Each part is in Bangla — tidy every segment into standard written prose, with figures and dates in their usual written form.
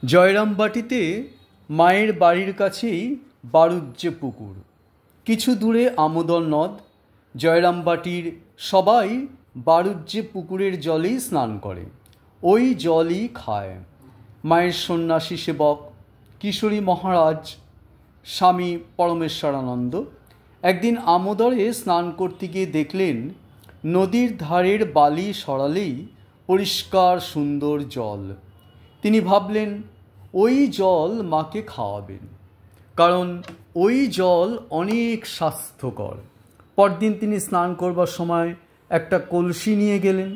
জয়রামবাটিতে মায়ের বাড়ির কাছেই বারুজ্যে পুকুর, কিছু দূরে আমোদর নদ। জয়রামবাটির সবাই বারুজ্যে পুকুরের জলেই স্নান করে, ওই জলই খায়। মায়ের সন্ন্যাসী সেবক কিশোরী মহারাজ স্বামী পরমেশ্বরানন্দ একদিন আমোদরে স্নান করতে গিয়ে দেখলেন নদীর ধারের বালি সরালেই পরিষ্কার সুন্দর জল। তিনি ভাবলেন ওই জল মাকে খাওয়াবেন, কারণ ওই জল অনেক স্বাস্থ্যকর। পরদিন তিনি স্নান করবার সময় একটা কলসি নিয়ে গেলেন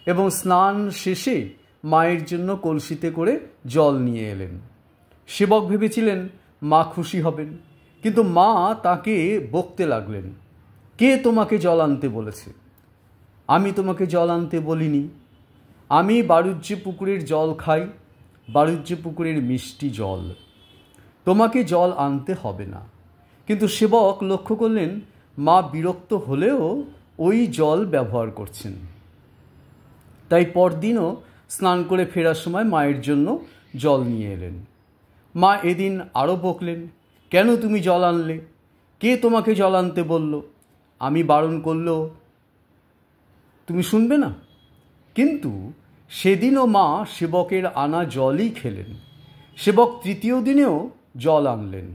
এবং স্নান শেষে মায়ের জন্য কলসিতে করে জল নিয়ে এলেন। সেবক ভেবেছিলেন মা খুশি হবেন, কিন্তু মা তাকে বকতে লাগলেন, কে তোমাকে জল আনতে বলেছে? আমি তোমাকে জল আনতে বলিনি। আমি বারুজ্যে পুকুরের জল খাই, বারুজ্যে পুকুরের মিষ্টি জল। তোমাকে জল আনতে হবে না। কিন্তু সেবক লক্ষ্য করলেন মা বিরক্ত হলেও ওই জল ব্যবহার করছেন। তাই পরদিনও স্নান করে ফেরার সময় মায়ের জন্য জল নিয়ে এলেন। মা এদিন আরও বকলেন, কেন তুমি জল আনলে? কে তোমাকে জল আনতে বলল? আমি বারণ করলেও তুমি শুনবে না। কিন্তু সেদিনও মা সেবকের আনা জলই খেলেন। সেবক তৃতীয় দিনেও জল আনলেন।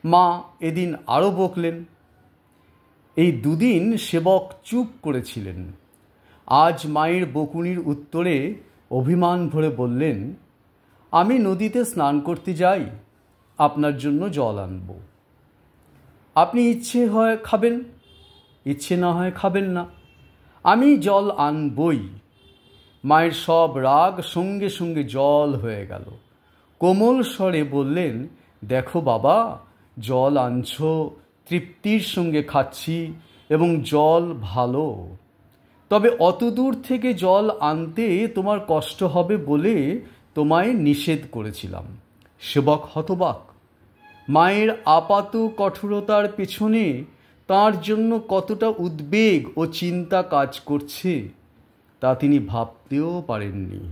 মা এদিন আরও বকলেন। এই দুদিন সেবক চুপ করেছিলেন। আজ মায়ের বকুনির উত্তরে অভিমান ভরে বললেন, আমি নদীতে স্নান করতে যাই, আপনার জন্য জল আনব। আপনি ইচ্ছে হয় খাবেন, ইচ্ছে না হয় খাবেন না, আমি জল আনবই। মায়ের সব রাগ সঙ্গে সঙ্গে জল হয়ে গেল। কোমল স্বরে বললেন, দেখো বাবা, জল আনছো, তৃপ্তির সঙ্গে খাচ্ছি এবং জল ভালো। তবে অত দূর থেকে জল আনতে তোমার কষ্ট হবে বলে তোমায় নিষেধ করেছিলাম। সেবক হতবাক। মায়ের আপাত কঠোরতার পেছনে তাঁর জন্য কতটা উদ্বেগ ও চিন্তা কাজ করছে তা তিনি ভাবতেও পারেননি।